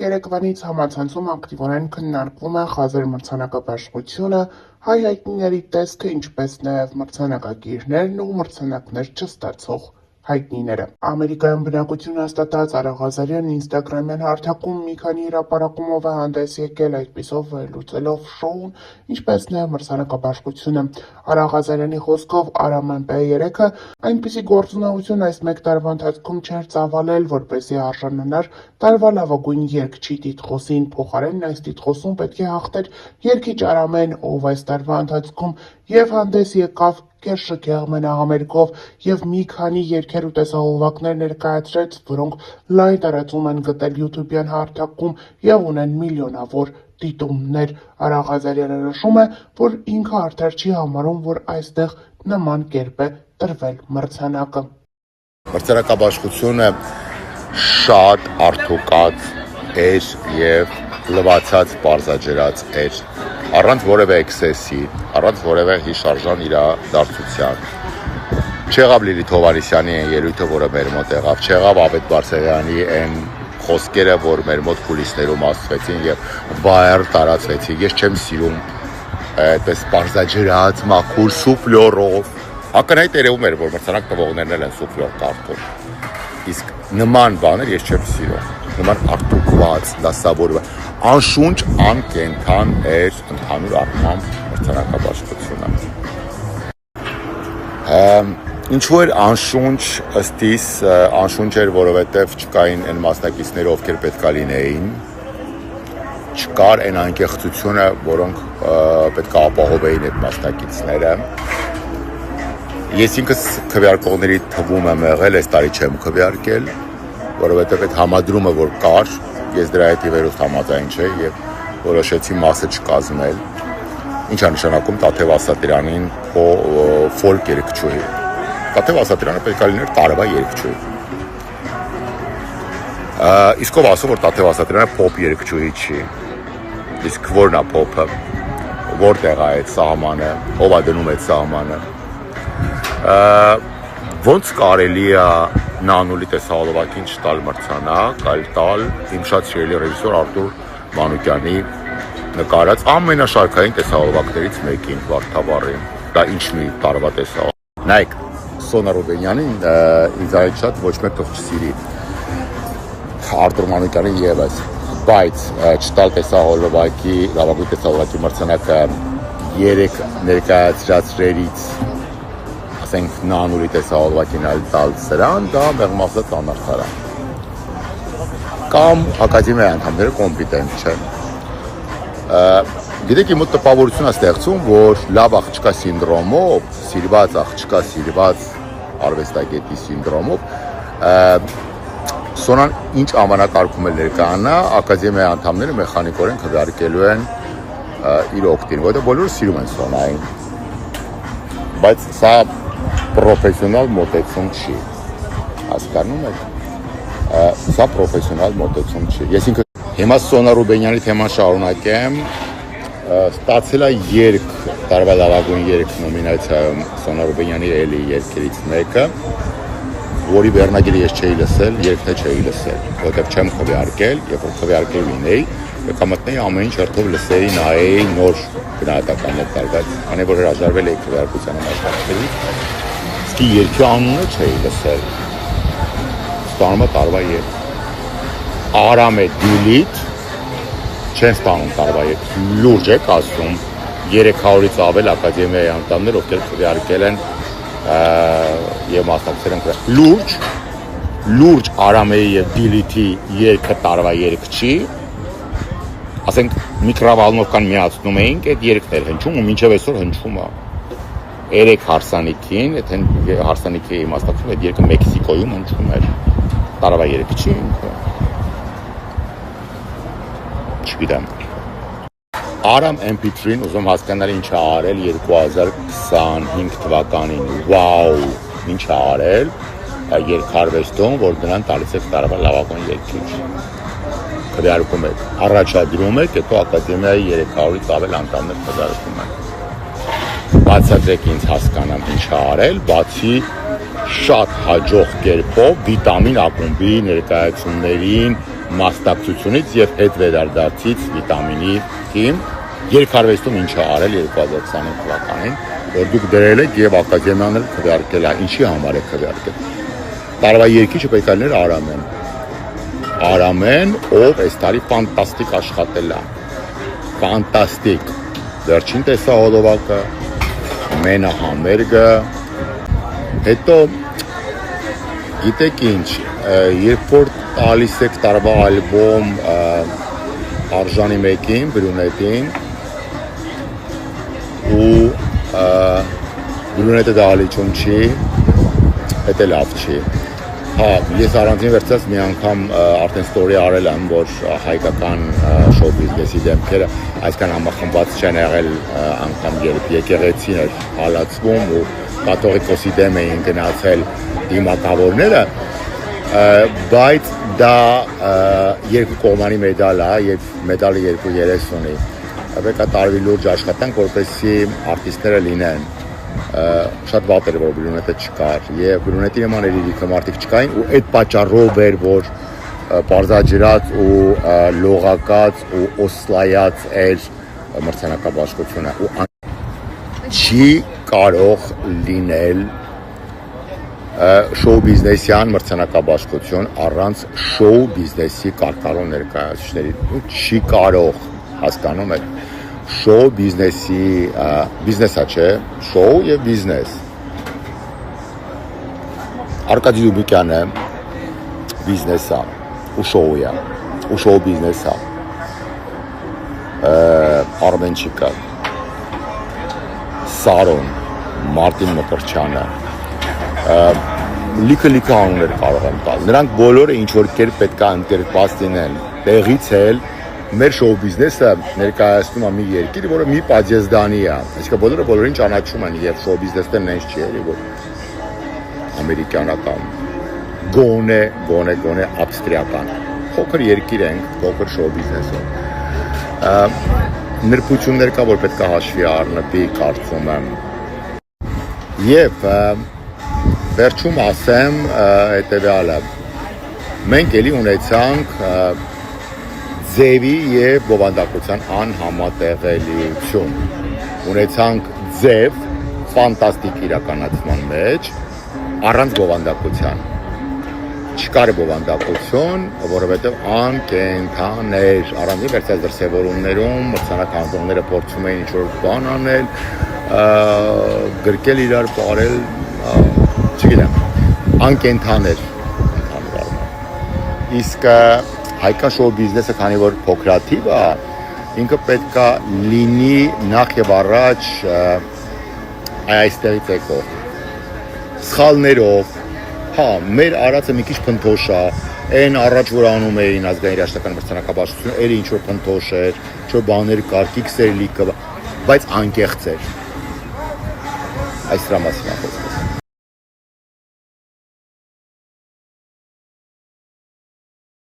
Երեկվանից համացանցում ակտիվորեն քննարկվում է Խազեր մրցանակաբաշխությունը, հայ հայտնիների տեսքը, ինչպես նաև մրցանակակիրներն ու մրցանակներ չստացող հայտնիները։ Ամերիկայում բնակություն հաստատած Արա Ղազարյանն ինստագրամյան հարթակում մի քանի հրապարակումով է հանդես եկել, այդպիսով վերլուծելով շոուն, ինչպես նաև մրցանակաբաշխությունը։ Արա Ղազարյանի խոսքով Արամ-MP3-ը այնպիսի գործունեություն այս մեկ տարվա ընթացքում չէր ծավալել, որպեսզի արժանանար տարվա լավագույն երգչի տիտղոսին, փոխարենն այս տիտղոսում պետք է հաղթեր երգիչ Արամեն, ով այս տարվա ընթացքում և հանդես եկավ կերշքեղ մենահամերգով և մի քանի երգեր ու տեսահոլովակներ ներկայացրեց, որոնք լայն տարածում են գտել յութուբյան հարթակում և ունեն միլիոնավոր դիտումներ։ Արա Ղազարյանը նշում է, որ ինքը արդար չի համարում, որ այստեղ նման կերպ է տրվել մրցանակը։ Մրցանակաբաշխությունը շատ արդուկած էր և լվացած պարզաջրած էր, առանց որևէ էքսեսի, առանց որևէ հիշարժան իրադարձության։ Չեղավ Լիլիթ Հովհաննիսյանի այն ելույթը, որը մեր մոտ եղավ, չեղավ Ավետ Բարսեղյանի այն խոսքերը, որ մեր մոտ կուլիսներում ասվեցին և վայր տարածվեցին։ Ես չեմ սիրում այդպես պարզաջրած, մաքուր սուֆլյորով։ Ակնհայտ երևում էր, որ մրցանակ տվողներն էլ են սուֆլյոր կարդում։ Իսկ նման բաներ ես չեմ սիրում, նման արդուկված, դասավորված, անշունչ, անկենդան էր ընդհանուր առմամբ մրցանակաբաշխությունը։ Ինչու էր անշունչ, ըստ իս անշունչ էր, որովհետև չկային այն մասնակիցները, ովքեր պետք է լինեին, չկար այն անկեղծությունը, որոնք պետք է ապահովեին այդ մասնակիցները։ Ես ինքս քվեարկողների թվում եմ եղել, այս տարի չեմ քվեարկել, որովհետև այդ համադրումը, որ կար, ես դրա հետ վերուստ համաձայն չէի և որոշեցի մասը չկազմել, ինչա նշանակում Տաթև Ասատրյանին ֆոլք երգչուհի։ Տաթև Ասատրյանը պետք է լիներ տարվա երգչուհի։ Իսկ ով ասում, որ Տաթև Ասատրյանը փոփ երգչուհի չի։ Իսկ որն է փոփը, որտեղ է այդ սահմանը, ով է դնում այդ սահմանը։ Ոնց կարելի է Նանուլի տեսահոլովակին չտալ մրցանակ, այլ տալ իմ շատ սիրելի ռեժիսոր Արտուր Մանուկյանի նկարած ամենաշարքային տեսահոլովակներից մեկին, Վարդավառին։ Դա ինչ մի տարվա տեսահոլովակ։ Նայեք, Սոնա Ռուբենյանին ինձ այդ շատ ոչ մեկ թող չսիրի, Արտուր Մանուկյանին ևս, բայց չտալ տեսահոլովակի, լավագույն տեսահոլովակի մրցանակը 3 ներկայացրածներից ասենք Նանուլի տեսահոլովակին այլ տալ սրան, դա մեղմ ասած անարդար է։ Կամ ակադեմիայի անդամները կոմպետենտ չեն։ Գիտեք, իմ մոտ տպավորություն է ստեղծում, որ լավ աղջկա սինդրոմով, սիրված աղջկա սիրված արվեստագետի սինդրոմով Սոնան ինչ անվանակարգում է ներկայանա, ակադեմիայի անդամները մեխանիկորեն քվեարկելու են իր օգտին, որովհետև բոլորը սիրում են Սոնային։ Բայց սա պրոֆեսիոնալ մոտեցում չի, հասկանում եք, սա պրոֆեսիոնալ մոտեցում չի։ Ես ինքը հիմա Սոնա Ռուբենյանի թեման շարունակեմ, ստացել է երգ, տարվա լավագույն երգ նոմինացիայում Սոնա Ռուբենյանի էլի երգերից մեկը, որի վերնագիրը ես չէի լսել, երգը չէի լսել, որովհետև չեմ քվեարկել, երբ որ քվեարկել լինեի, եկա մտնեի ամեն ինչ հերթով լսեի, նայեի նոր գնահատականներ տարված, քանի որ հրաժարվել էի քվեարկության աշխատանքներից, իսկ երգի անունը չէի լսել։ Ստանում է տարվա երգ։ Արամե Դիլիթ չեն ստանում տարվա երգ։ Լուրջ եք ասում, 300-ից ավել ակադեմիայի անդամներ, ովքեր քվեարկել են և մասնակցել են լուրջ Արամեի և Դիլիթի երգը տարվա երգ չի, ասենք միկրովալնովկան միացնում էինք, այդ երգներ հնչում ու մինչև այսօր հնչում է։ 3 հարսանիքին, այդ հարսանիքի մասնակցում այդ երգը Մեքսիկոյում հնչում էր, տարվա երգ չի ինքը։ Չգիտեմ։ Aram MP3-ին ուզում հասկանալ ինչ է արել 2025 թվականին, վաու, ինչ է արել երգարվեստում, որ դրան տալիս եք տարվա լավագույն երգիչ։ Քվեարկում եք, առաջադրում եք, հետո ակադեմիայի 300-ից ավել անդամներ քվեարկում եք։ Բացատրեք ինձ հասկանամ ինչ է արել, բացի շատ հաջող կերպով վիտամին ակումբի ներկայացումներին մասնակցությունից եւ հետ վերադարձից վիտամինի թիմ երկարվեստում ինչ է արել 2025 թվականին, որ դուք դրել եք եւ ակադեմիան էլ քվեարկել է, ինչի համար է քվեարկել։ Տարվա երկիչը պետք է լիներ Արամեն, ով այս տարի ֆանտաստիկ աշխատել է։ Ֆանտաստիկ։ Վերջին տեսահոլովակը, մենահամերգը, հետո գիտեք ինչ, երբ որ տալիս եք տարվա ալբոմ Արժանի մեկին, Բրունետին, ու Բրունետը դահլիճում չի, հետ է լավ չի։ Հա, ես առանձին վերցած մի անգամ արդեն ստորի արել եմ, որ հայկական շոու բիզնեսի դեմքերը այսքան համախմբված չեն եղել անգամ երբ եկեղեցին էր հալածվում ու կաթողիկոսի դեմ էին գնացել դիմակավորները, բայց դա երկու կողմանի մեդալ է եւ մեդալը երկու երես ունի։ Պետք է տարվի լուրջ աշխատանք, որպեսզի արտիստները լինեն։ Շատ վատ էր, որ Բրունետը չկար եւ Բրունետի նման երիկը մարդիկ չկային ու այդ պատճառով էր, որ բարձաջրած ու լողակած ու օսլայած էր մրցանակաբաշխությունը ու չի կարող լինել շոու բիզնեսյան մրցանակաբաշխություն առանց շոու բիզնեսի կարգառու ներկայացուցիչների չի կարող, հասկանում եք, շոու բիզնեսի բիզնեսա չէ, շոու եւ բիզնես։ Արկադի Դուբիկյանը բիզնեսա ու շոույա, ու շոու բիզնեսա։ Արմենչիկը, Սարոն, Մարտին Մկրտչյանը, լիքը անուններ կարող եմ տալ։ Նրանք բոլորը ինչ որ կերպ պետք է ընկերված լինեն։ Տեղից էլ մեր շոու բիզնեսը ներկայացնում է մի երկիր, որը մի պատժեզդանի է։ Այսինքն բոլորը բոլորին ճանաչում են եւ շոու բիզնեսը նենց չի էլի, որ ամերիկյանական, գոնե ավստրիական։ Փոքր երկիր ենք, փոքր շոու բիզնեսով։ Նրբություններ կա, որ պետք է հաշվի առնվի, կարծում եմ։ Եվ վերջում ասեմ հետեւյալը։ Մենք էլի ունեցանք ձևի եւ բովանդակության անհամատեղելիություն։ Ունեցանք ձև ֆանտաստիկ իրականացման մեջ առանց բովանդակության։ Չկար բովանդակություն, որովհետեւ անկենթան էր, առանց վերցած դրսևորումներում մրցանակահանդիպումները փորձում էին ինչ-որ բան անել, գրկել իրար բարել, չգիտեմ, անկենթան էր ընդհանուր առմամբ։ Իսկ հայկական շոու բիզնեսը, քանի որ փոքրաթիվ է, ինքը պետք է լինի նախ եւ առաջ այստեղից եկող սխալներով, հա, մեր արածը մի քիչ փնթոշ է, այն առաջ որ անում էին ազգային երաժշտական մրցանակաբաշխությունը, էլի ինչ որ փնթոշ էր, ինչ որ բաներ կար, կիքսեր լիքը, բայց անկեղծ էր։ Այս դրա մասին է խոսքը։